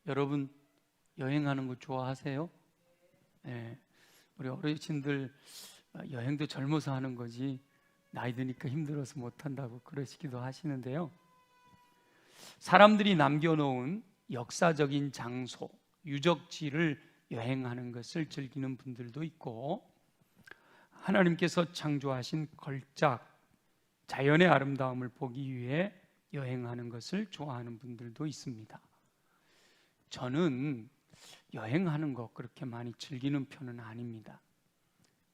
여러분 여행하는 거 좋아하세요? 네. 우리 어르신들 여행도 젊어서 하는 거지 나이 드니까 힘들어서 못한다고 그러시기도 하시는데요. 사람들이 남겨놓은 역사적인 장소, 유적지를 여행하는 것을 즐기는 분들도 있고, 하나님께서 창조하신 걸작, 자연의 아름다움을 보기 위해 여행하는 것을 좋아하는 분들도 있습니다. 저는 여행하는 거 그렇게 많이 즐기는 편은 아닙니다.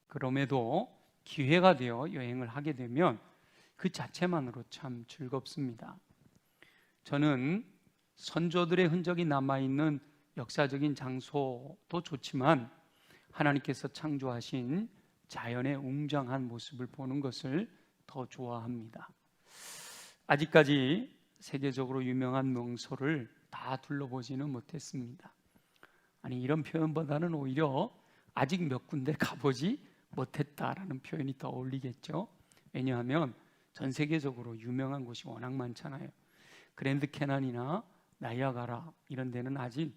그럼에도 기회가 되어 여행을 하게 되면 그 자체만으로 참 즐겁습니다. 저는 선조들의 흔적이 남아있는 역사적인 장소도 좋지만 하나님께서 창조하신 자연의 웅장한 모습을 보는 것을 더 좋아합니다. 아직까지 세계적으로 유명한 명소를 다 둘러보지는 못했습니다. 아니, 이런 표현보다는 오히려 아직 몇 군데 가보지 못했다라는 표현이 더 어울리겠죠. 왜냐하면 전 세계적으로 유명한 곳이 워낙 많잖아요. 그랜드 캐년이나 나이아가라 이런 데는 아직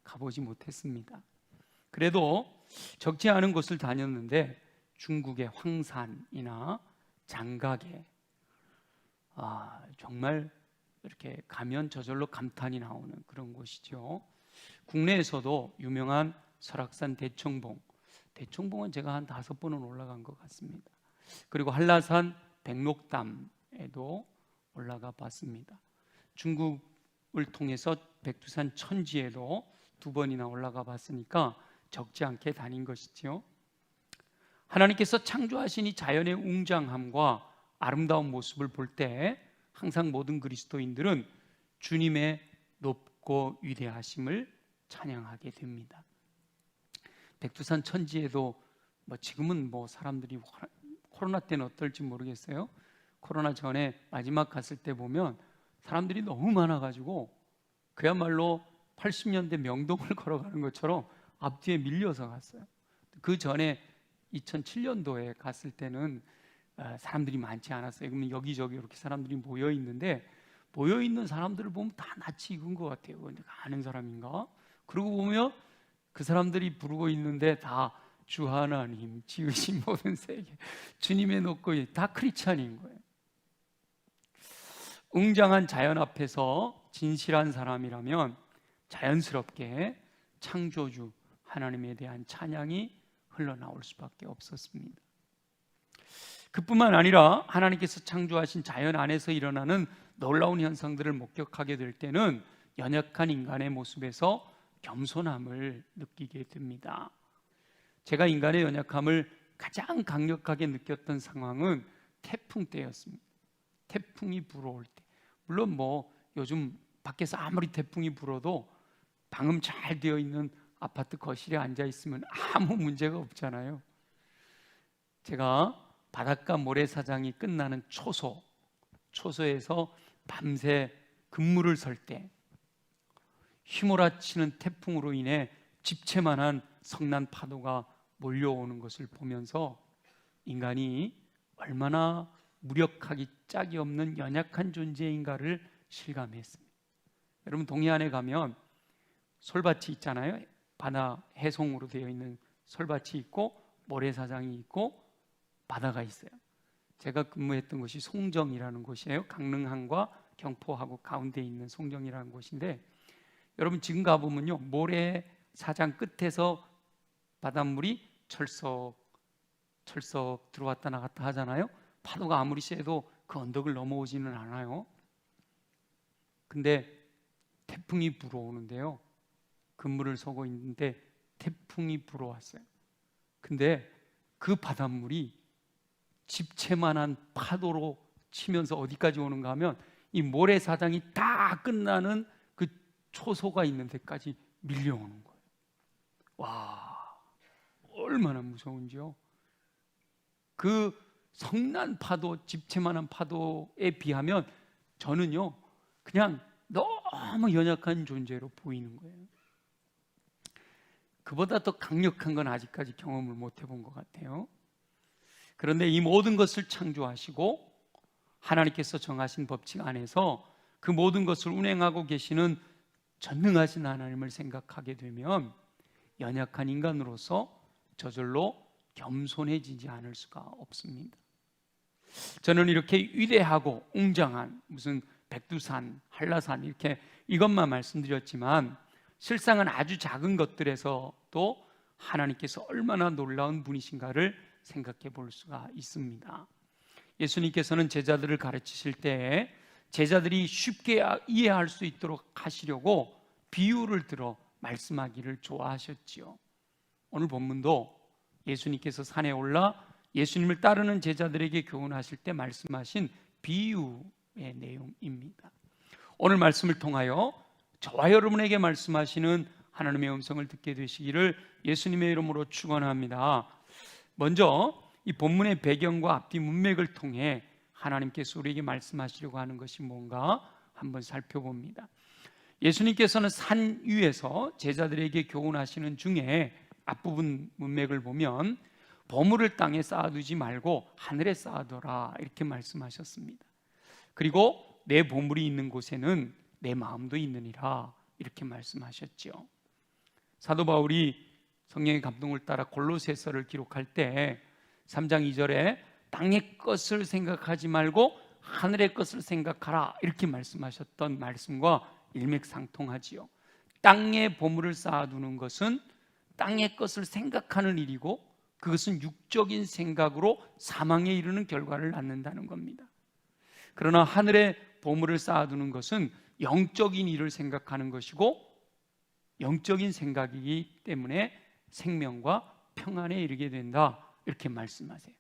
가보지 못했습니다. 그래도 적지 않은 곳을 다녔는데 중국의 황산이나 장가게, 정말 이렇게 가면 저절로 감탄이 나오는 그런 곳이죠. 국내에서도 유명한 설악산 대청봉은 제가 한 5번은 올라간 것 같습니다. 그리고 한라산 백록담에도 올라가 봤습니다. 중국을 통해서 백두산 천지에도 2번이나 올라가 봤으니까 적지 않게 다닌 것이지요. 하나님께서 창조하신 이 자연의 웅장함과 아름다운 모습을 볼 때 항상 모든 그리스도인들은 주님의 높고 위대하심을 찬양하게 됩니다. 백두산 천지에도 지금은 사람들이 코로나 때는 어떨지 모르겠어요. 코로나 전에 마지막 갔을 때 보면 사람들이 너무 많아가지고 그야말로 80년대 명동을 걸어가는 것처럼 앞뒤에 밀려서 갔어요. 그 전에 2007년도에 갔을 때는 사람들이 많지 않았어요. 그러면 여기저기 이렇게 사람들이 모여 있는데 모여 있는 사람들을 보면 다 낯이 익은 것 같아요. 내가 아는 사람인가? 그러고 보면 그 사람들이 부르고 있는데 다 주 하나님 지으신 모든 세계, 주님의 높고 다 크리스찬인 거예요. 웅장한 자연 앞에서 진실한 사람이라면 자연스럽게 창조주 하나님에 대한 찬양이 흘러나올 수밖에 없었습니다. 그뿐만 아니라 하나님께서 창조하신 자연 안에서 일어나는 놀라운 현상들을 목격하게 될 때는 연약한 인간의 모습에서 겸손함을 느끼게 됩니다. 제가 인간의 연약함을 가장 강력하게 느꼈던 상황은 태풍 때였습니다. 태풍이 불어올 때, 물론 요즘 밖에서 아무리 태풍이 불어도 방음 잘 되어 있는 아파트 거실에 앉아 있으면 아무 문제가 없잖아요. 제가 바닷가 모래사장이 끝나는 초소에서 밤새 근무를 설 때 휘몰아치는 태풍으로 인해 집채만한 성난 파도가 몰려오는 것을 보면서 인간이 얼마나 무력하기 짝이 없는 연약한 존재인가를 실감했습니다. 여러분, 동해안에 가면 솔밭이 있잖아요. 바다 해송으로 되어 있는 솔밭이 있고 모래사장이 있고 바다가 있어요. 제가 근무했던 곳이 송정이라는 곳이에요. 강릉항과 경포하고 가운데 있는 송정이라는 곳인데, 여러분 지금 가보면요, 모래사장 끝에서 바닷물이 철썩 들어왔다 나갔다 하잖아요. 파도가 아무리 세도 그 언덕을 넘어오지는 않아요. 근데 태풍이 불어오는데요, 근무를 서고 있는데 태풍이 불어왔어요. 근데 그 바닷물이 집채만한 파도로 치면서 어디까지 오는가 하면 이 모래사장이 다 끝나는 그 초소가 있는 데까지 밀려오는 거예요. 와, 얼마나 무서운지요. 그 성난 파도, 집채만한 파도에 비하면 저는요 그냥 너무 연약한 존재로 보이는 거예요. 그보다 더 강력한 건 아직까지 경험을 못 해본 것 같아요. 그런데 이 모든 것을 창조하시고 하나님께서 정하신 법칙 안에서 그 모든 것을 운행하고 계시는 전능하신 하나님을 생각하게 되면 연약한 인간으로서 저절로 겸손해지지 않을 수가 없습니다. 저는 이렇게 위대하고 웅장한 무슨 백두산, 한라산 이렇게 이것만 말씀드렸지만 실상은 아주 작은 것들에서도 하나님께서 얼마나 놀라운 분이신가를 생각해 볼 수가 있습니다. 예수님께서는 제자들을 가르치실 때 제자들이 쉽게 이해할 수 있도록 하시려고 비유를 들어 말씀하기를 좋아하셨지요. 오늘 본문도 예수님께서 산에 올라 예수님을 따르는 제자들에게 교훈하실 때 말씀하신 비유의 내용입니다. 오늘 말씀을 통하여 저와 여러분에게 말씀하시는 하나님의 음성을 듣게 되시기를 예수님의 이름으로 축원합니다. 먼저 이 본문의 배경과 앞뒤 문맥을 통해 하나님께서 우리에게 말씀하시려고 하는 것이 뭔가 한번 살펴봅니다. 예수님께서는 산 위에서 제자들에게 교훈하시는 중에 앞부분 문맥을 보면 보물을 땅에 쌓아두지 말고 하늘에 쌓아둬라 이렇게 말씀하셨습니다. 그리고 내 보물이 있는 곳에는 내 마음도 있느니라 이렇게 말씀하셨죠. 사도 바울이 성령의 감동을 따라 골로새서를 기록할 때 3장 2절에 땅의 것을 생각하지 말고 하늘의 것을 생각하라 이렇게 말씀하셨던 말씀과 일맥상통하지요. 땅에 보물을 쌓아두는 것은 땅의 것을 생각하는 일이고 그것은 육적인 생각으로 사망에 이르는 결과를 낳는다는 겁니다. 그러나 하늘에 보물을 쌓아두는 것은 영적인 일을 생각하는 것이고 영적인 생각이기 때문에 생명과 평안에 이르게 된다 이렇게 말씀하세요.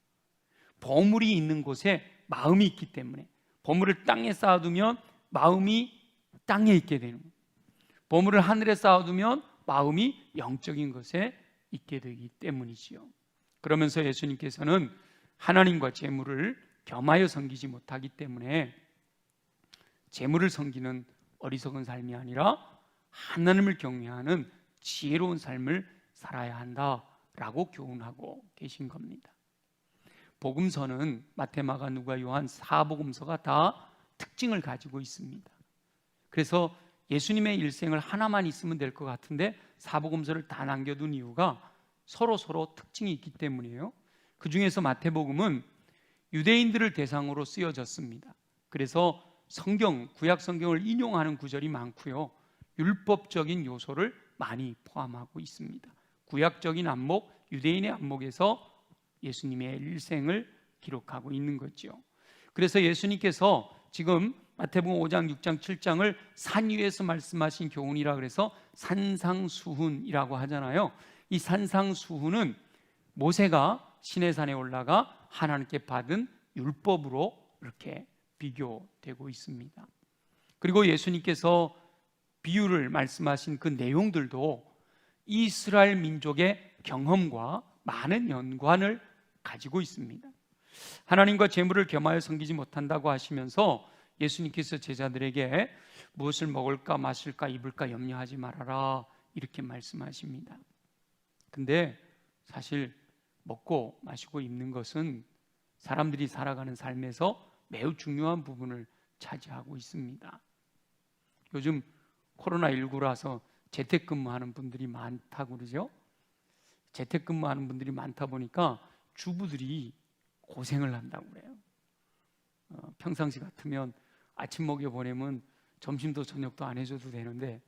보물이 있는 곳에 마음이 있기 때문에 보물을 땅에 쌓아두면 마음이 땅에 있게 되는 거예요. 보물을 하늘에 쌓아두면 마음이 영적인 것에 있게 되기 때문이지요. 그러면서 예수님께서는 하나님과 재물을 겸하여 섬기지 못하기 때문에 재물을 섬기는 어리석은 삶이 아니라 하나님을 경외하는 지혜로운 삶을 살아야 한다라고 교훈하고 계신 겁니다. 복음서는 마태, 마가, 누가, 요한 4복음서가 다 특징을 가지고 있습니다. 그래서 예수님의 일생을 하나만 있으면 될 것 같은데 4복음서를 다 남겨둔 이유가 서로 특징이 있기 때문이에요. 그 중에서 마태복음은 유대인들을 대상으로 쓰여졌습니다. 그래서 구약 성경을 인용하는 구절이 많고요. 율법적인 요소를 많이 포함하고 있습니다. 구약적인 안목, 유대인의 안목에서 예수님의 일생을 기록하고 있는 거죠. 그래서 예수님께서 지금 마태복음 5장, 6장, 7장을 산 위에서 말씀하신 교훈이라 그래서 산상수훈이라고 하잖아요. 이 산상수훈은 모세가 시내산에 올라가 하나님께 받은 율법으로 이렇게 비교되고 있습니다. 그리고 예수님께서 비유를 말씀하신 그 내용들도 이스라엘 민족의 경험과 많은 연관을 가지고 있습니다. 하나님과 재물을 겸하여 섬기지 못한다고 하시면서 예수님께서 제자들에게 무엇을 먹을까 마실까 입을까 염려하지 말아라 이렇게 말씀하십니다. 근데 사실 먹고 마시고 입는 것은 사람들이 살아가는 삶에서 매우 중요한 부분을 차지하고 있습니다. 요즘 코로나19라서 재택근무하는 분들이 많다고 그러죠. 재택근무하는 분들이 많다 보니까 주부들이 고생을 한다고 그래요. 평상시 같으면 아침 먹여 보내면 점심도 저녁도 안 해줘도 되는데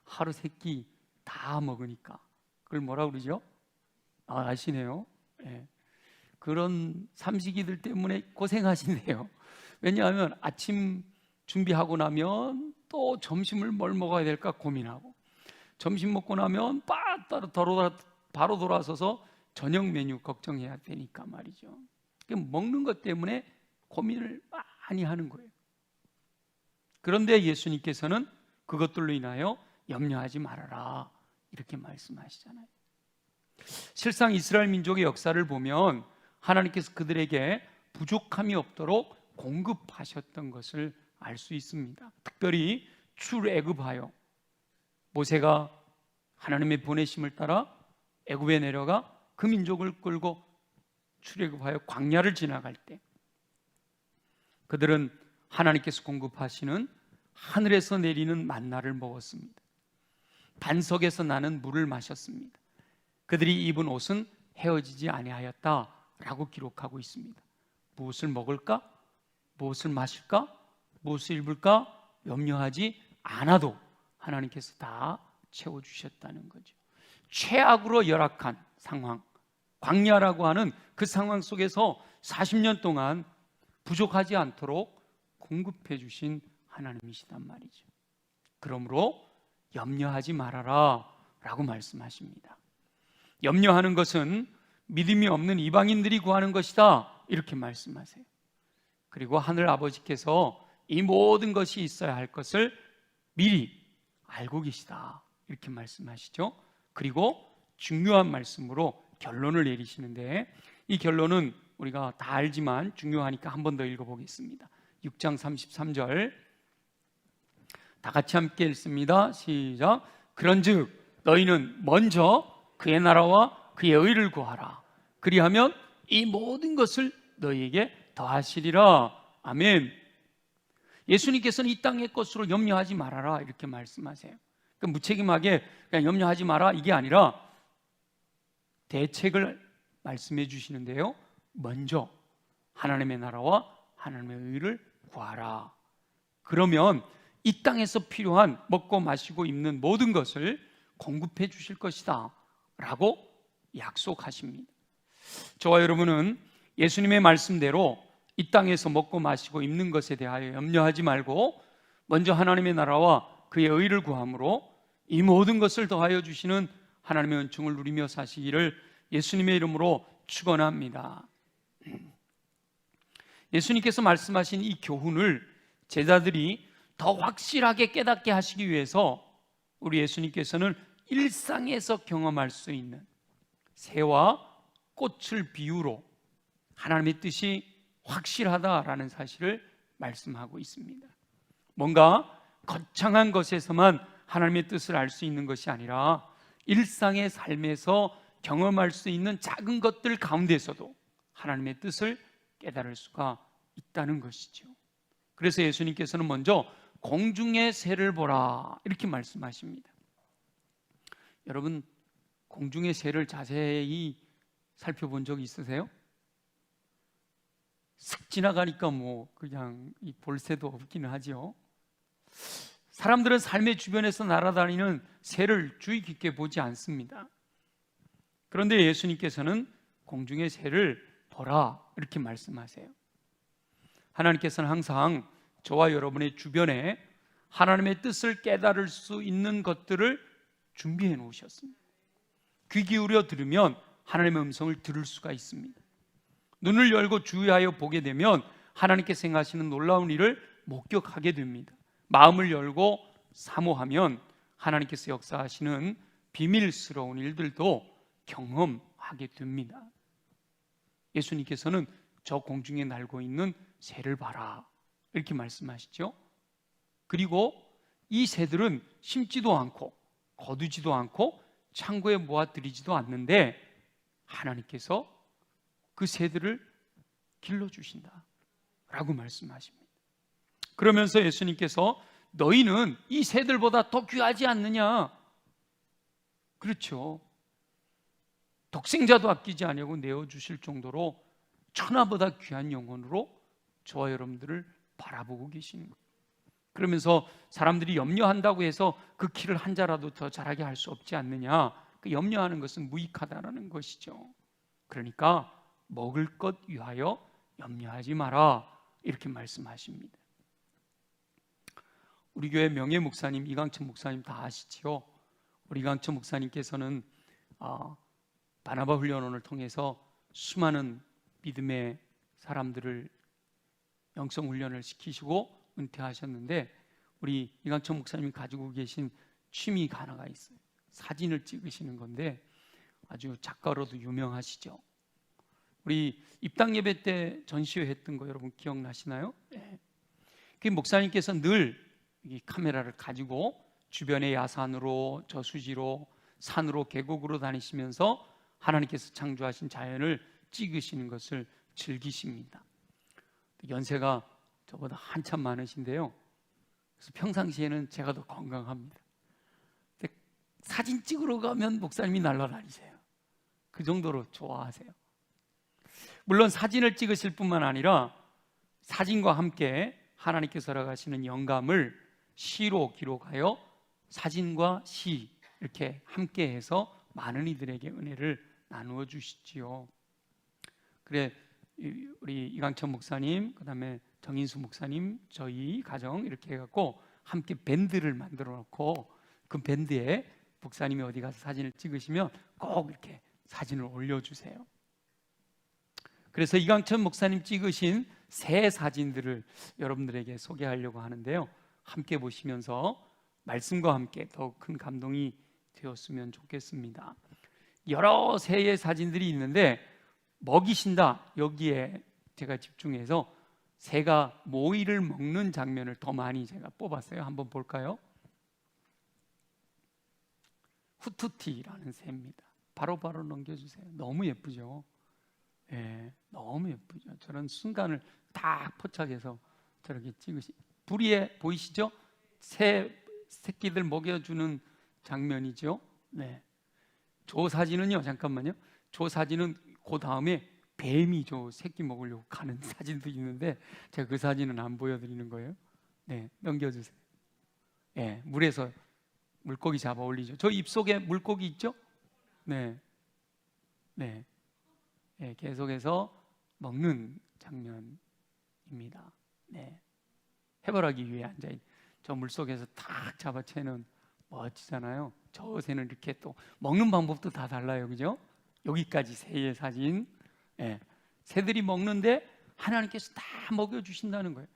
하루 세 끼 다 먹으니까 그걸 뭐라 그러죠? 아시네요. 네. 그런 삼식이들 때문에 고생하신대요. 왜냐하면 아침 준비하고 나면 또 점심을 뭘 먹어야 될까 고민하고 점심 먹고 나면 바로 돌아서서 저녁 메뉴 걱정해야 되니까 말이죠. 먹는 것 때문에 고민을 많이 하는 거예요. 그런데 예수님께서는 그것들로 인하여 염려하지 말아라 이렇게 말씀하시잖아요. 실상 이스라엘 민족의 역사를 보면 하나님께서 그들에게 부족함이 없도록 공급하셨던 것을 알 수 있습니다. 특별히 출애굽하여 모세가 하나님의 보내심을 따라 애굽에 내려가 그 민족을 끌고 출애굽하여 광야를 지나갈 때 그들은 하나님께서 공급하시는 하늘에서 내리는 만나를 먹었습니다. 반석에서 나는 물을 마셨습니다. 그들이 입은 옷은 헤어지지 아니하였다라고 기록하고 있습니다. 무엇을 먹을까? 무엇을 마실까? 무엇을 입을까? 염려하지 않아도 하나님께서 다 채워주셨다는 거죠. 최악으로 열악한 상황, 광야라고 하는 그 상황 속에서 40년 동안 부족하지 않도록 공급해 주신 하나님이시단 말이죠. 그러므로 염려하지 말아라 라고 말씀하십니다. 염려하는 것은 믿음이 없는 이방인들이 구하는 것이다 이렇게 말씀하세요. 그리고 하늘 아버지께서 이 모든 것이 있어야 할 것을 미리 알고 계시다 이렇게 말씀하시죠. 그리고 중요한 말씀으로 결론을 내리시는데, 이 결론은 우리가 다 알지만 중요하니까 한 번 더 읽어보겠습니다. 6장 33절 다 같이 함께 읽습니다. 시작. 그런즉 너희는 먼저 그의 나라와 그의 의를 구하라. 그리하면 이 모든 것을 너희에게 더하시리라. 아멘. 예수님께서는 이 땅의 것으로 염려하지 말아라 이렇게 말씀하세요. 그러니까 무책임하게 그냥 염려하지 마라 이게 아니라 대책을 말씀해 주시는데요. 먼저 하나님의 나라와 하나님의 의를 구하라. 그러면 이 땅에서 필요한 먹고 마시고 입는 모든 것을 공급해 주실 것이다 라고 약속하십니다. 저와 여러분은 예수님의 말씀대로 이 땅에서 먹고 마시고 입는 것에 대하여 염려하지 말고 먼저 하나님의 나라와 그의 의를 구함으로 이 모든 것을 더하여 주시는 하나님의 은총을 누리며 사시기를 예수님의 이름으로 축원합니다. 예수님께서 말씀하신 이 교훈을 제자들이 더 확실하게 깨닫게 하시기 위해서 우리 예수님께서는 일상에서 경험할 수 있는 새와 꽃을 비유로 하나님의 뜻이 확실하다라는 사실을 말씀하고 있습니다. 뭔가 거창한 것에서만 하나님의 뜻을 알 수 있는 것이 아니라 일상의 삶에서 경험할 수 있는 작은 것들 가운데서도 하나님의 뜻을 깨달을 수가 있다는 것이죠. 그래서 예수님께서는 먼저 공중의 새를 보라 이렇게 말씀하십니다. 여러분, 공중의 새를 자세히 살펴본 적 있으세요? 슥 지나가니까 뭐 그냥 볼 새도 없기는 하죠. 사람들은 삶의 주변에서 날아다니는 새를 주의 깊게 보지 않습니다. 그런데 예수님께서는 공중의 새를 보라 이렇게 말씀하세요. 하나님께서는 항상 저와 여러분의 주변에 하나님의 뜻을 깨달을 수 있는 것들을 준비해 놓으셨습니다. 귀 기울여 들으면 하나님의 음성을 들을 수가 있습니다. 눈을 열고 주의하여 보게 되면 하나님께서 행하시는 놀라운 일을 목격하게 됩니다. 마음을 열고 사모하면 하나님께서 역사하시는 비밀스러운 일들도 경험하게 됩니다. 예수님께서는 저 공중에 날고 있는 새를 봐라 이렇게 말씀하시죠. 그리고 이 새들은 심지도 않고 거두지도 않고 창고에 모아들이지도 않는데 하나님께서 그 새들을 길러주신다 라고 말씀하십니다. 그러면서 예수님께서 너희는 이 새들보다 더 귀하지 않느냐? 그렇죠. 독생자도 아끼지 아니하고 내어주실 정도로 천하보다 귀한 영혼으로 저와 여러분들을 바라보고 계시는 거예요. 그러면서 사람들이 염려한다고 해서 그 키를 한 자라도 더 자라게 할 수 없지 않느냐? 그 염려하는 것은 무익하다라는 것이죠. 그러니까 먹을 것 위하여 염려하지 마라 이렇게 말씀하십니다. 우리 교회 명예 목사님 이강천 목사님 다 아시지요? 우리 이강천 목사님께서는 바나바 훈련원을 통해서 수많은 믿음의 사람들을 영성 훈련을 시키시고 은퇴하셨는데 우리 이강천 목사님이 가지고 계신 취미가 하나가 있어요. 사진을 찍으시는 건데 아주 작가로도 유명하시죠. 우리 입당 예배 때 전시회 했던 거 여러분 기억나시나요? 네. 그 목사님께서 늘 이 카메라를 가지고 주변의 야산으로 저수지로 산으로 계곡으로 다니시면서 하나님께서 창조하신 자연을 찍으시는 것을 즐기십니다. 연세가 저보다 한참 많으신데요. 그래서 평상시에는 제가 더 건강합니다. 근데 사진 찍으러 가면 목사님이 날아다니세요. 그 정도로 좋아하세요. 물론 사진을 찍으실 뿐만 아니라 사진과 함께 하나님께서 허락하시는 영감을 시로 기록하여 사진과 시 이렇게 함께해서 많은 이들에게 은혜를 나누어 주시지요. 그래 우리 이강천 목사님, 그다음에 정인수 목사님, 저희 가정 이렇게 해갖고 함께 밴드를 만들어 놓고 그 밴드에 목사님이 어디 가서 사진을 찍으시면 꼭 이렇게 사진을 올려주세요. 그래서 이강천 목사님 찍으신 새 사진들을 여러분들에게 소개하려고 하는데요, 함께 보시면서 말씀과 함께 더욱 큰 감동이 되었으면 좋겠습니다. 여러 새의 사진들이 있는데 먹이신다, 여기에 제가 집중해서 새가 모이를 먹는 장면을 더 많이 제가 뽑았어요. 한번 볼까요? 후투티라는 새입니다. 바로바로 넘겨주세요. 너무 예쁘죠? 네, 너무 예쁘죠? 저런 순간을 딱 포착해서 저렇게 찍으시. 불 위에 보이시죠? 새 새끼들 먹여주는 장면이죠. 네. 저 사진은요, 잠깐만요. 저 사진은 그 다음에 뱀이 저 새끼 먹으려고 가는 사진도 있는데 제가 그 사진은 안 보여드리는 거예요. 네, 넘겨주세요. 네, 물에서 물고기 잡아 올리죠. 저 입속에 물고기 있죠? 네, 네, 네, 계속해서 먹는 장면입니다. 네, 해바라기 위에 앉아있는 저 물속에서 탁 잡아채는 멋지잖아요. 저 새는 이렇게 또 먹는 방법도 다 달라요, 그죠? 여기까지 새의 사진. 예, 새들이 먹는데 하나님께서 다 먹여주신다는 거예요.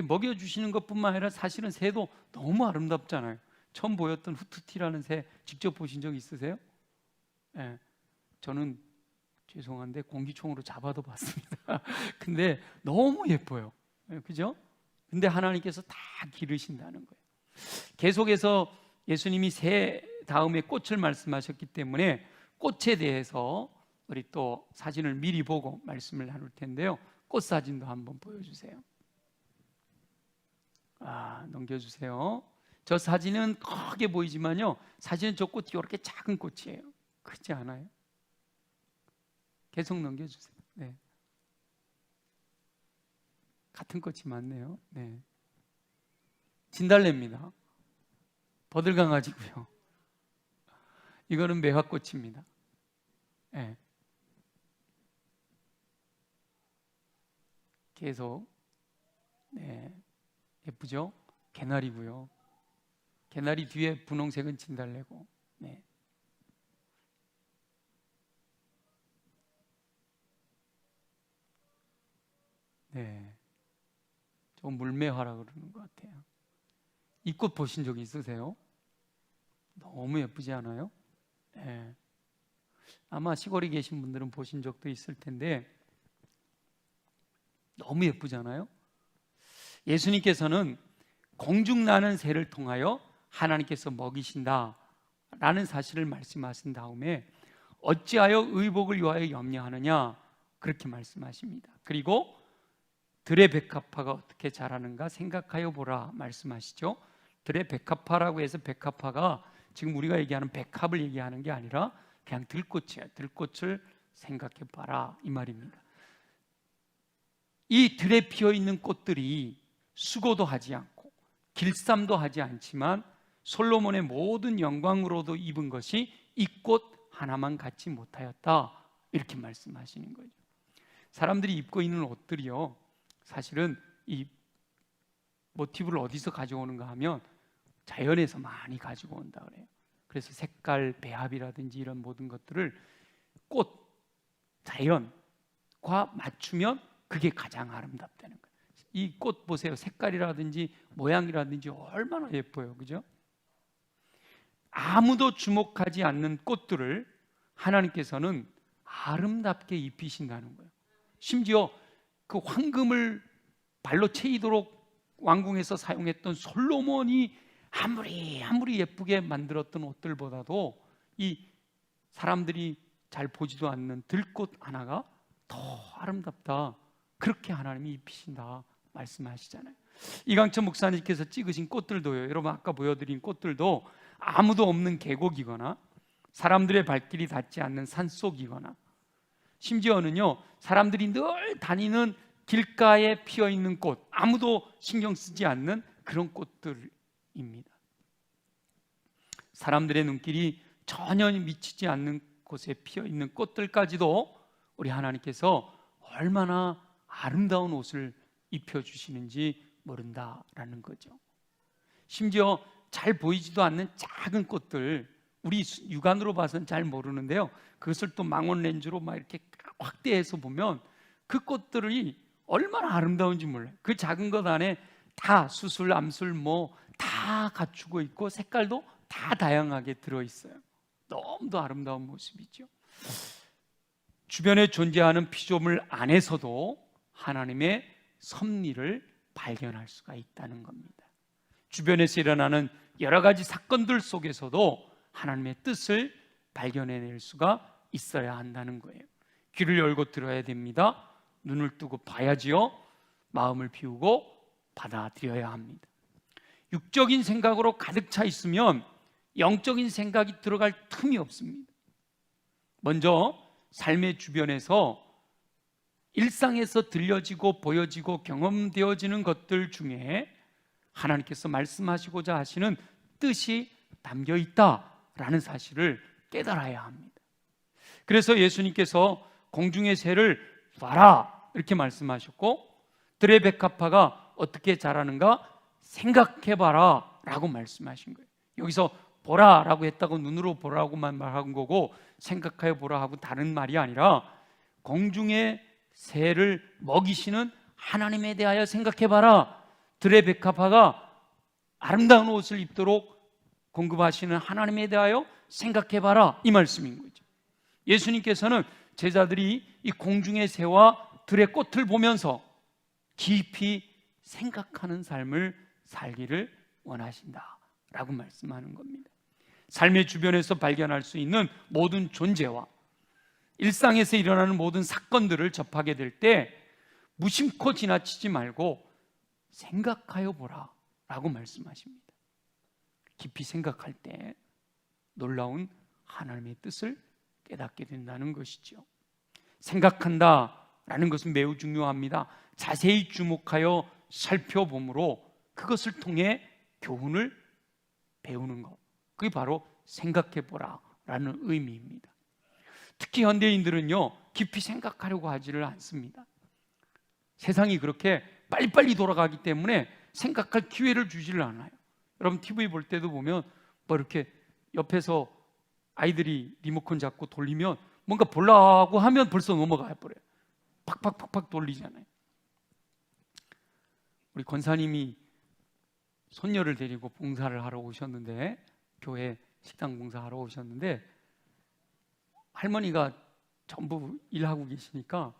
먹여주시는 것뿐만 아니라 사실은 새도 너무 아름답잖아요. 처음 보였던 후투티라는 새 직접 보신 적 있으세요? 예, 저는 죄송한데 공기총으로 잡아도 봤습니다. 근데 너무 예뻐요. 예, 그죠? 근데 하나님께서 다 기르신다는 거예요. 계속해서 예수님이 새 다음에 꽃을 말씀하셨기 때문에 꽃에 대해서 우리 또 사진을 미리 보고 말씀을 나눌 텐데요, 꽃 사진도 한번 보여주세요. 넘겨주세요. 저 사진은 크게 보이지만요, 사실은 저 꽃이 이렇게 작은 꽃이에요. 크지 않아요? 계속 넘겨주세요. 네. 같은 꽃이 많네요. 네. 진달래입니다. 버들강아지고요. 이거는 매화꽃입니다. 네. 계속. 네. 예쁘죠? 개나리고요. 개나리 뒤에 분홍색은 진달래고. 네. 네. 저 물매화라고 그러는 것 같아요. 이 꽃 보신 적 있으세요? 너무 예쁘지 않아요? 네. 아마 시골에 계신 분들은 보신 적도 있을 텐데 너무 예쁘잖아요? 예수님께서는 공중나는 새를 통하여 하나님께서 먹이신다 라는 사실을 말씀하신 다음에 어찌하여 의복을 위하여 염려하느냐 그렇게 말씀하십니다. 그리고 들의 백합화가 어떻게 자라는가 생각하여 보라 말씀하시죠. 들의 백합화라고 해서 백합화가 지금 우리가 얘기하는 백합을 얘기하는 게 아니라 그냥 들꽃이에요. 들꽃을 생각해 봐라 이 말입니다. 이 들에 피어 있는 꽃들이 수고도 하지 않고 길쌈도 하지 않지만 솔로몬의 모든 영광으로도 입은 것이 이 꽃 하나만 갖지 못하였다 이렇게 말씀하시는 거죠. 사람들이 입고 있는 옷들이요, 사실은 이 모티브를 어디서 가져오는가 하면 자연에서 많이 가지고 온다 그래요. 그래서 색깔 배합이라든지 이런 모든 것들을 꽃, 자연과 맞추면 그게 가장 아름답다는 거예요. 이 꽃 보세요. 색깔이라든지 모양이라든지 얼마나 예뻐요, 그죠? 아무도 주목하지 않는 꽃들을 하나님께서는 아름답게 입히신다는 거예요. 심지어 그 황금을 발로 채이도록 왕궁에서 사용했던 솔로몬이 아무리 예쁘게 만들었던 옷들보다도 이 사람들이 잘 보지도 않는 들꽃 하나가 더 아름답다 그렇게 하나님이 입히신다 말씀하시잖아요. 이강천 목사님께서 찍으신 꽃들도요, 여러분 아까 보여드린 꽃들도 아무도 없는 계곡이거나 사람들의 발길이 닿지 않는 산속이거나 심지어는요 사람들이 늘 다니는 길가에 피어있는 꽃, 아무도 신경 쓰지 않는 그런 꽃들입니다. 사람들의 눈길이 전혀 미치지 않는 곳에 피어있는 꽃들까지도 우리 하나님께서 얼마나 아름다운 옷을 입혀주시는지 모른다라는 거죠. 심지어 잘 보이지도 않는 작은 꽃들, 우리 육안으로 봐서는 잘 모르는데요, 그것을 또 망원 렌즈로 막 이렇게 확대해서 보면 그 꽃들이 얼마나 아름다운지 몰라요. 그 작은 것 안에 다 수술, 암술 뭐 다 갖추고 있고 색깔도 다 다양하게 들어있어요. 너무도 아름다운 모습이죠. 주변에 존재하는 피조물 안에서도 하나님의 섭리를 발견할 수가 있다는 겁니다. 주변에서 일어나는 여러 가지 사건들 속에서도 하나님의 뜻을 발견해낼 수가 있어야 한다는 거예요. 귀를 열고 들어야 됩니다. 눈을 뜨고 봐야지요. 마음을 비우고 받아들여야 합니다. 육적인 생각으로 가득 차 있으면 영적인 생각이 들어갈 틈이 없습니다. 먼저 삶의 주변에서 일상에서 들려지고 보여지고 경험되어지는 것들 중에 하나님께서 말씀하시고자 하시는 뜻이 담겨 있다라는 사실을 깨달아야 합니다. 그래서 예수님께서 공중의 새를 봐라 이렇게 말씀하셨고, 들의 백합화가 어떻게 자라는가 생각해봐라 라고 말씀하신 거예요. 여기서 보라 라고 했다고 눈으로 보라고만 말한 거고 생각해 보라 하고 다른 말이 아니라 공중의 새를 먹이시는 하나님에 대하여 생각해봐라, 들의 백합화가 아름다운 옷을 입도록 공급하시는 하나님에 대하여 생각해봐라, 이 말씀인 거죠. 예수님께서는 제자들이 이 공중의 새와 들의 꽃을 보면서 깊이 생각하는 삶을 살기를 원하신다라고 말씀하는 겁니다. 삶의 주변에서 발견할 수 있는 모든 존재와 일상에서 일어나는 모든 사건들을 접하게 될 때 무심코 지나치지 말고 생각하여 보라 라고 말씀하십니다. 깊이 생각할 때 놀라운 하나님의 뜻을 깨닫게 된다는 것이죠. 생각한다라는 것은 매우 중요합니다. 자세히 주목하여 살펴보므로 그것을 통해 교훈을 배우는 것, 그게 바로 생각해보라 라는 의미입니다. 특히 현대인들은요 깊이 생각하려고 하지를 않습니다. 세상이 그렇게 빨리빨리 돌아가기 때문에 생각할 기회를 주지를 않아요. 여러분 TV 볼 때도 보면 뭐 이렇게 옆에서 아이들이 리모컨 잡고 돌리면 뭔가 보려고 하면 벌써 넘어가 버려요. 팍팍팍팍 돌리잖아요. 우리 권사님이 손녀를 데리고 봉사를 하러 오셨는데, 교회 식당 봉사하러 오셨는데 할머니가 전부 일하고 계시니까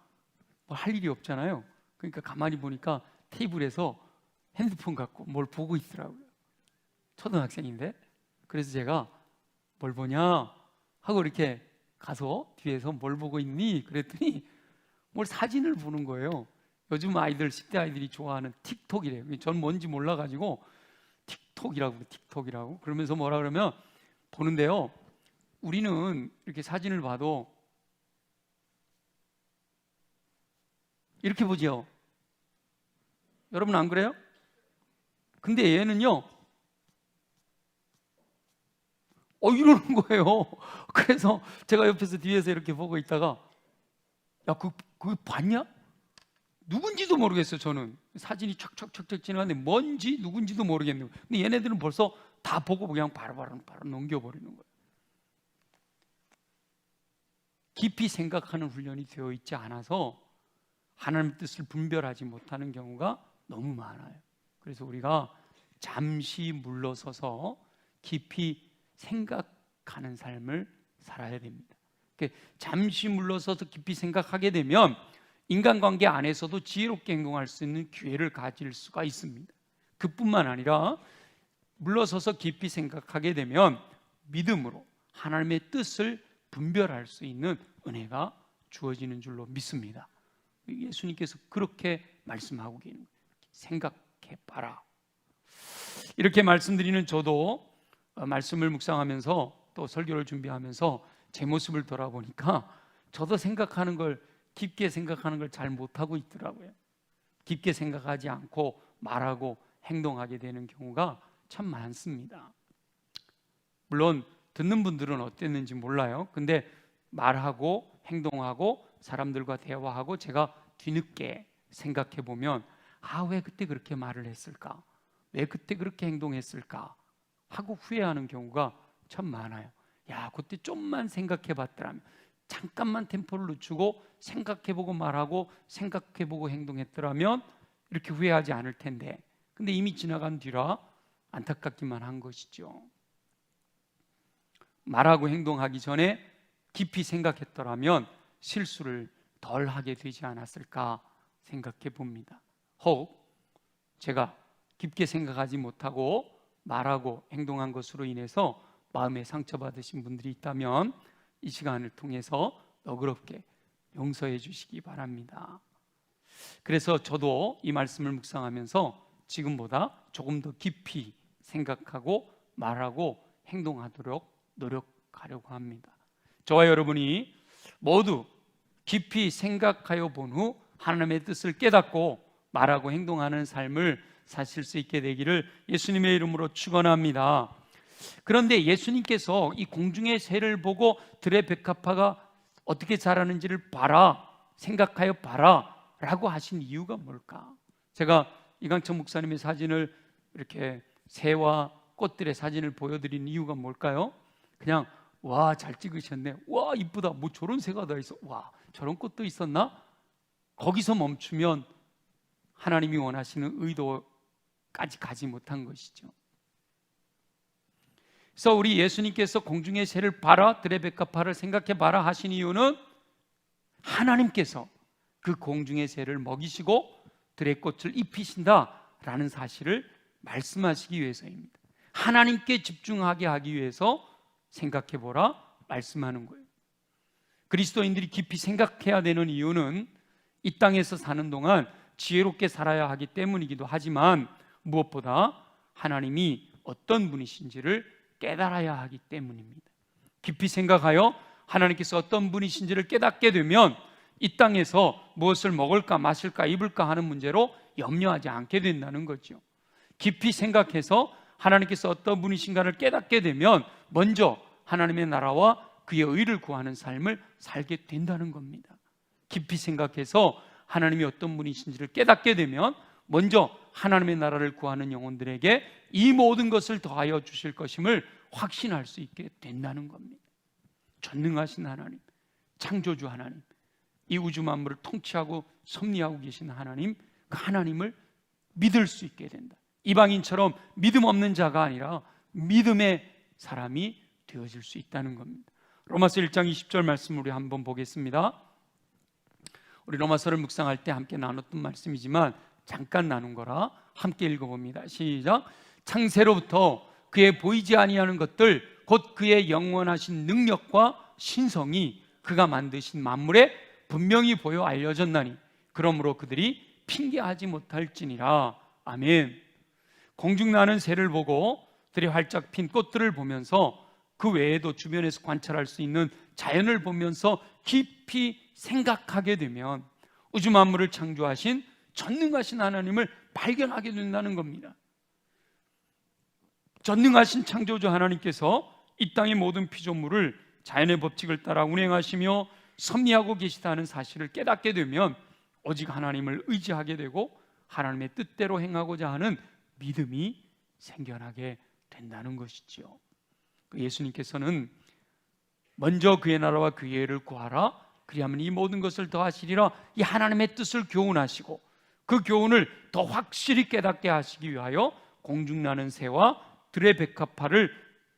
뭐 할 일이 없잖아요. 그러니까 가만히 보니까 테이블에서 핸드폰 갖고 뭘 보고 있더라고요. 초등학생인데. 그래서 제가 뭘 보냐 하고 이렇게 가서 뒤에서 뭘 보고 있니? 그랬더니 뭘 사진을 보는 거예요. 요즘 아이들, 10대 아이들이 좋아하는 틱톡이래요. 전 뭔지 몰라가지고 틱톡이라고 그러면서 뭐라 그러면 보는데요, 우리는 이렇게 사진을 봐도 이렇게 보죠. 여러분 안 그래요? 근데 얘는요 이러는 거예요. 그래서 제가 옆에서 뒤에서 이렇게 보고 있다가 야, 그거 봤냐? 누군지도 모르겠어요. 저는 사진이 촥촥촥촥 지나가는데 뭔지 누군지도 모르겠네요. 근데 얘네들은 벌써 다 보고 그냥 바로 넘겨버리는 거예요. 깊이 생각하는 훈련이 되어 있지 않아서 하나님의 뜻을 분별하지 못하는 경우가 너무 많아요. 그래서 우리가 잠시 물러서서 깊이 생각하는 삶을 살아야 됩니다. 잠시 물러서서 깊이 생각하게 되면 인간관계 안에서도 지혜롭게 행동할 수 있는 기회를 가질 수가 있습니다. 그뿐만 아니라 물러서서 깊이 생각하게 되면 믿음으로 하나님의 뜻을 분별할 수 있는 은혜가 주어지는 줄로 믿습니다. 예수님께서 그렇게 말씀하고 계시는 거예요. 생각해봐라. 이렇게 말씀드리는 저도 말씀을 묵상하면서 또 설교를 준비하면서 제 모습을 돌아보니까 저도 생각하는 걸, 깊게 생각하는 걸 잘 못하고 있더라고요. 깊게 생각하지 않고 말하고 행동하게 되는 경우가 참 많습니다. 물론 듣는 분들은 어땠는지 몰라요. 근데 말하고 행동하고 사람들과 대화하고 제가 뒤늦게 생각해 보면, 왜 그때 그렇게 말을 했을까? 왜 그때 그렇게 행동했을까? 하고 후회하는 경우가 참 많아요. 그때 좀만 생각해 봤더라면, 잠깐만 템포를 늦추고 생각해보고 말하고 생각해보고 행동했더라면 이렇게 후회하지 않을 텐데, 근데 이미 지나간 뒤라 안타깝기만 한 것이죠. 말하고 행동하기 전에 깊이 생각했더라면 실수를 덜 하게 되지 않았을까 생각해 봅니다. 혹 제가 깊게 생각하지 못하고 말하고 행동한 것으로 인해서 마음에 상처받으신 분들이 있다면 이 시간을 통해서 너그럽게 용서해 주시기 바랍니다. 그래서 저도 이 말씀을 묵상하면서 지금보다 조금 더 깊이 생각하고 말하고 행동하도록 노력하려고 합니다. 저와 여러분이 모두 깊이 생각하여 본 후 하나님의 뜻을 깨닫고 말하고 행동하는 삶을 사실 수 있게 되기를 예수님의 이름으로 축원합니다. 그런데 예수님께서 이 공중의 새를 보고 들의 백합화가 어떻게 자라는지를 봐라, 생각하여 봐라 라고 하신 이유가 뭘까? 제가 이강철 목사님의 사진을, 이렇게 새와 꽃들의 사진을 보여드린 이유가 뭘까요? 그냥 잘 찍으셨네, 이쁘다, 뭐 저런 새가 다 있어, 저런 꽃도 있었나? 거기서 멈추면 하나님이 원하시는 의도까지 가지 못한 것이죠. 그래서 우리 예수님께서 공중의 새를 봐라, 들의 백합화를 생각해 봐라 하신 이유는 하나님께서 그 공중의 새를 먹이시고 들의 꽃을 입히신다라는 사실을 말씀하시기 위해서입니다. 하나님께 집중하게 하기 위해서 생각해 보라 말씀하는 거예요. 그리스도인들이 깊이 생각해야 되는 이유는 이 땅에서 사는 동안 지혜롭게 살아야 하기 때문이기도 하지만, 무엇보다 하나님이 어떤 분이신지를 깨달아야 하기 때문입니다. 깊이 생각하여 하나님께서 어떤 분이신지를 깨닫게 되면 이 땅에서 무엇을 먹을까 마실까 입을까 하는 문제로 염려하지 않게 된다는 거죠. 깊이 생각해서 하나님께서 어떤 분이신가를 깨닫게 되면 먼저 하나님의 나라와 그의 의를 구하는 삶을 살게 된다는 겁니다. 깊이 생각해서 하나님이 어떤 분이신지를 깨닫게 되면 먼저 하나님의 나라를 구하는 영혼들에게 이 모든 것을 더하여 주실 것임을 확신할 수 있게 된다는 겁니다. 전능하신 하나님, 창조주 하나님, 이 우주 만물을 통치하고 섭리하고 계신 하나님, 그 하나님을 믿을 수 있게 된다. 이방인처럼 믿음 없는 자가 아니라 믿음의 사람이 되어질 수 있다는 겁니다. 로마서 1장 20절 말씀을 우리 한번 보겠습니다. 우리 로마서를 묵상할 때 함께 나눴던 말씀이지만 잠깐 나눈 거라 함께 읽어봅니다. 시작. 창세로부터 그의 보이지 아니하는 것들 곧 그의 영원하신 능력과 신성이 그가 만드신 만물에 분명히 보여 알려졌나니 그러므로 그들이 핑계하지 못할지니라. 아멘. 공중 나는 새를 보고 들이 활짝 핀 꽃들을 보면서 그 외에도 주변에서 관찰할 수 있는 자연을 보면서 깊이 생각하게 되면 우주 만물을 창조하신 전능하신 하나님을 발견하게 된다는 겁니다. 전능하신 창조주 하나님께서 이 땅의 모든 피조물을 자연의 법칙을 따라 운행하시며 섭리하고 계시다는 사실을 깨닫게 되면 오직 하나님을 의지하게 되고 하나님의 뜻대로 행하고자 하는 믿음이 생겨나게 된다는 것이죠. 예수님께서는 먼저 그의 나라와 그의 의를 구하라, 그리하면 이 모든 것을 더하시리라, 이 하나님의 뜻을 교훈하시고 그 교훈을 더 확실히 깨닫게 하시기 위하여 공중 나는 새와 들의 백합화를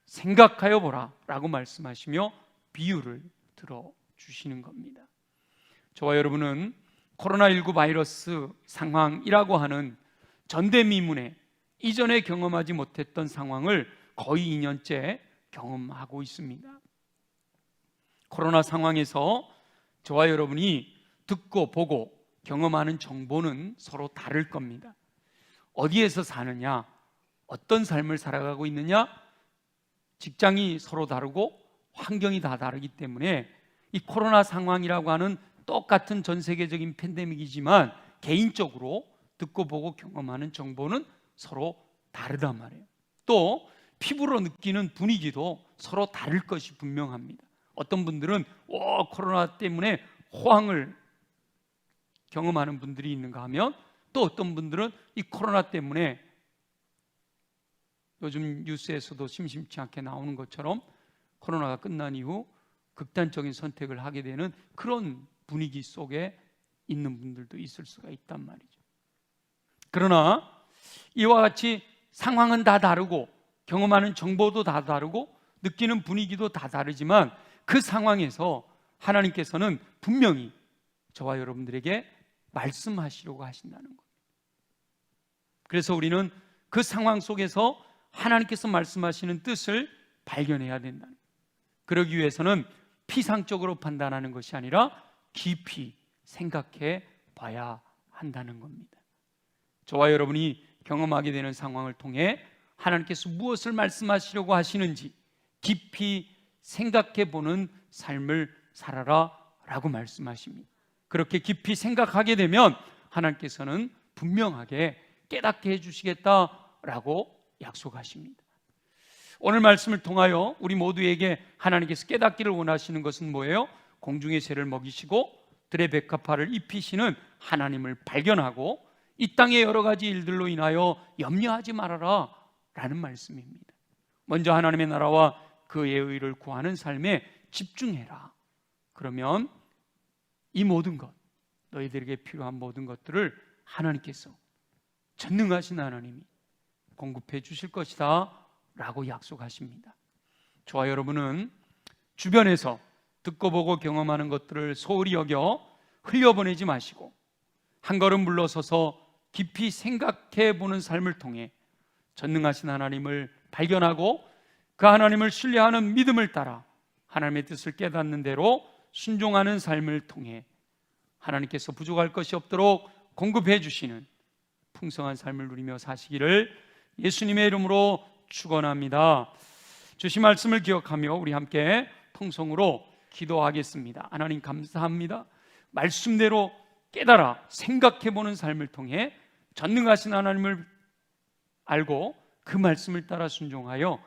생각하여 보라 라고 말씀하시며 비유를 들어주시는 겁니다. 저와 여러분은 코로나19 바이러스 상황이라고 하는 전대미문에 이전에 경험하지 못했던 상황을 거의 2년째 경험하고 있습니다. 코로나 상황에서 저와 여러분이 듣고 보고 경험하는 정보는 서로 다를 겁니다. 어디에서 사느냐, 어떤 삶을 살아가고 있느냐, 직장이 서로 다르고 환경이 다 다르기 때문에 이 코로나 상황이라고 하는 똑같은 전 세계적인 팬데믹이지만 개인적으로 듣고 보고 경험하는 정보는 서로 다르단 말이에요. 또 피부로 느끼는 분위기도 서로 다를 것이 분명합니다. 어떤 분들은 코로나 때문에 호황을 경험하는 분들이 있는가 하면, 또 어떤 분들은 이 코로나 때문에 요즘 뉴스에서도 심심치 않게 나오는 것처럼 코로나가 끝난 이후 극단적인 선택을 하게 되는 그런 분위기 속에 있는 분들도 있을 수가 있단 말이죠. 그러나 이와 같이 상황은 다 다르고 경험하는 정보도 다 다르고 느끼는 분위기도 다 다르지만 그 상황에서 하나님께서는 분명히 저와 여러분들에게 말씀하시려고 하신다는 겁니다. 그래서 우리는 그 상황 속에서 하나님께서 말씀하시는 뜻을 발견해야 된다는 거예요. 그러기 위해서는 피상적으로 판단하는 것이 아니라 깊이 생각해 봐야 한다는 겁니다. 저와 여러분이 경험하게 되는 상황을 통해 하나님께서 무엇을 말씀하시려고 하시는지 깊이 생각해 보는 삶을 살아라 라고 말씀하십니다. 그렇게 깊이 생각하게 되면 하나님께서는 분명하게 깨닫게 해주시겠다라고 약속하십니다. 오늘 말씀을 통하여 우리 모두에게 하나님께서 깨닫기를 원하시는 것은 뭐예요? 공중의 새를 먹이시고 들의 백합화를 입히시는 하나님을 발견하고 이 땅의 여러 가지 일들로 인하여 염려하지 말아라 라는 말씀입니다. 먼저 하나님의 나라와 그의 의를 구하는 삶에 집중해라. 그러면 이 모든 것, 너희들에게 필요한 모든 것들을 하나님께서, 전능하신 하나님이 공급해 주실 것이다 라고 약속하십니다. 저와 여러분은 주변에서 듣고 보고 경험하는 것들을 소홀히 여겨 흘려보내지 마시고 한 걸음 물러서서 깊이 생각해 보는 삶을 통해 전능하신 하나님을 발견하고 그 하나님을 신뢰하는 믿음을 따라 하나님의 뜻을 깨닫는 대로 순종하는 삶을 통해 하나님께서 부족할 것이 없도록 공급해 주시는 풍성한 삶을 누리며 사시기를 예수님의 이름으로 축원합니다. 주신 말씀을 기억하며 우리 함께 통성으로 기도하겠습니다. 하나님 감사합니다. 말씀대로 깨달아 생각해보는 삶을 통해 전능하신 하나님을 알고 그 말씀을 따라 순종하여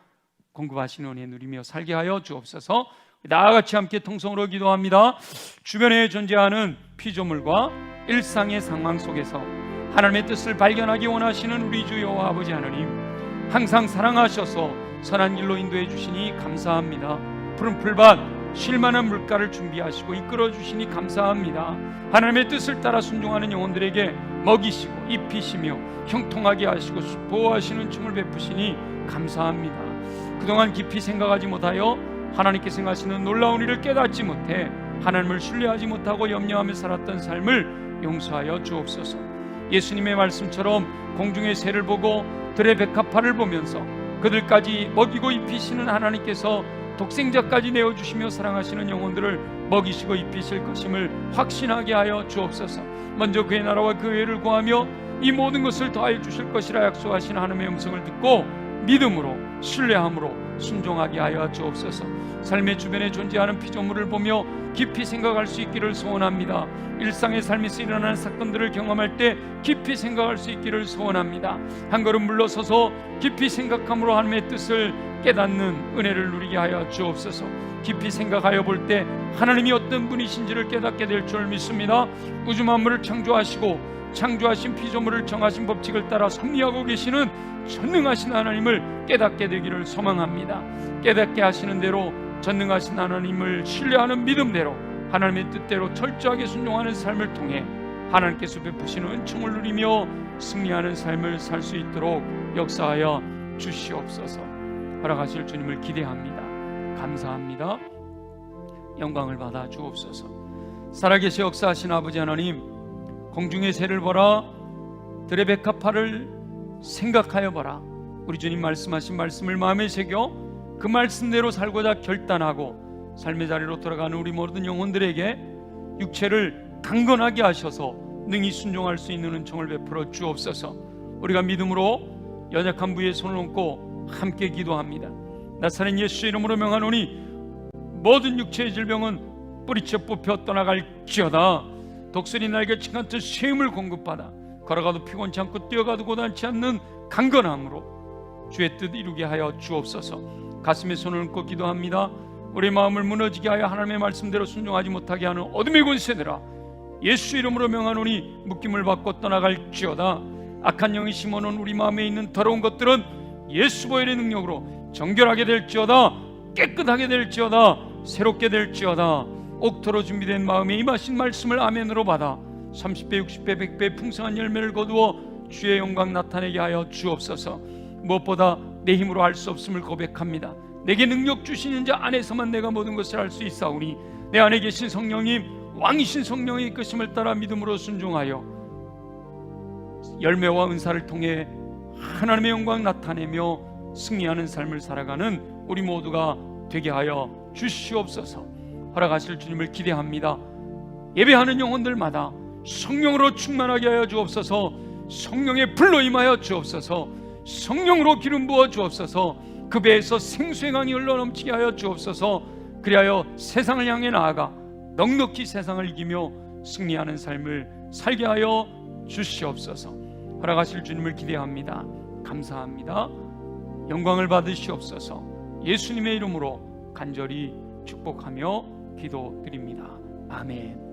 공급하시는 은혜 누리며 살게 하여 주옵소서. 나아같이 함께 통성으로 기도합니다. 주변에 존재하는 피조물과 일상의 상황 속에서 하나님의 뜻을 발견하기 원하시는 우리 주 여호와 아버지 하나님, 항상 사랑하셔서 선한 길로 인도해 주시니 감사합니다. 푸른 풀밭 쉴만한 물가를 준비하시고 이끌어 주시니 감사합니다. 하나님의 뜻을 따라 순종하는 영혼들에게 먹이시고 입히시며 형통하게 하시고 보호하시는 춤을 베푸시니 감사합니다. 그동안 깊이 생각하지 못하여 하나님께서 행하시는 놀라운 일을 깨닫지 못해 하나님을 신뢰하지 못하고 염려하며 살았던 삶을 용서하여 주옵소서. 예수님의 말씀처럼 공중의 새를 보고 들의 백합화를 보면서 그들까지 먹이고 입히시는 하나님께서 독생자까지 내어주시며 사랑하시는 영혼들을 먹이시고 입히실 것임을 확신하게 하여 주옵소서. 먼저 그의 나라와 그 의를 구하며 이 모든 것을 더하여 주실 것이라 약속하신 하나님의 음성을 듣고 믿음으로 신뢰함으로 순종하게 하여 주옵소서. 삶의 주변에 존재하는 피조물을 보며 깊이 생각할 수 있기를 소원합니다. 일상의 삶에서 일어나는 사건들을 경험할 때 깊이 생각할 수 있기를 소원합니다. 한 걸음 물러서서 깊이 생각함으로 하나님의 뜻을 깨닫는 은혜를 누리게 하여 주옵소서. 깊이 생각하여 볼 때 하나님이 어떤 분이신지를 깨닫게 될 줄 믿습니다. 우주 만물을 창조하시고 창조하신 피조물을 정하신 법칙을 따라 섭리하고 계시는 전능하신 하나님을 깨닫게 되기를 소망합니다. 깨닫게 하시는 대로 전능하신 하나님을 신뢰하는 믿음대로 하나님의 뜻대로 철저하게 순종하는 삶을 통해 하나님께서 베푸시는 은총을 누리며 승리하는 삶을 살 수 있도록 역사하여 주시옵소서. 허락하실 주님을 기대합니다. 감사합니다. 영광을 받아 주옵소서. 살아계시 역사하신 아버지 하나님, 공중의 새를 보라, 들의 백합화를 생각하여 보라. 우리 주님 말씀하신 말씀을 마음에 새겨 그 말씀대로 살고자 결단하고 삶의 자리로 돌아가는 우리 모든 영혼들에게 육체를 강건하게 하셔서 능히 순종할 수 있는 은총을 베풀어 주옵소서. 우리가 믿음으로 연약한 부위에 손을 얹고 함께 기도합니다. 나사렛 예수 이름으로 명하노니 모든 육체의 질병은 뿌리째 뽑혀 떠나갈지어다. 독수리 날개치 같은 새 힘을 공급받아 걸어가도 피곤치 않고 뛰어가도 고단치 않는 강건함으로 주의 뜻 이루게 하여 주옵소서. 가슴에 손을 얹고 기도합니다. 우리 마음을 무너지게 하여 하나님의 말씀대로 순종하지 못하게 하는 어둠의 권세들아, 예수 이름으로 명하노니 묶임을 받고 떠나갈지어다. 악한 영이 심어놓은 우리 마음에 있는 더러운 것들은 예수 보혈의 능력으로 정결하게 될지어다. 깨끗하게 될지어다. 새롭게 될지어다. 옥토로 준비된 마음에 임하신 말씀을 아멘으로 받아 30배 60배 100배 풍성한 열매를 거두어 주의 영광 나타내게 하여 주옵소서. 무엇보다 내 힘으로 할 수 없음을 고백합니다. 내게 능력 주시는 자 안에서만 내가 모든 것을 할 수 있사오니 내 안에 계신 성령님, 왕이신 성령의 이끄심을 따라 믿음으로 순종하여 열매와 은사를 통해 하나님의 영광 나타내며 승리하는 삶을 살아가는 우리 모두가 되게 하여 주시옵소서. 허락하실 주님을 기대합니다. 예배하는 영혼들마다 성령으로 충만하게 하여 주옵소서. 성령의 불로 임하여 주옵소서. 성령으로 기름 부어 주옵소서. 그 배에서 생수의 강이 흘러넘치게 하여 주옵소서. 그리하여 세상을 향해 나아가 넉넉히 세상을 이기며 승리하는 삶을 살게 하여 주시옵소서. 허락하실 주님을 기대합니다. 감사합니다. 영광을 받으시옵소서. 예수님의 이름으로 간절히 축복하며 기도드립니다. 아멘.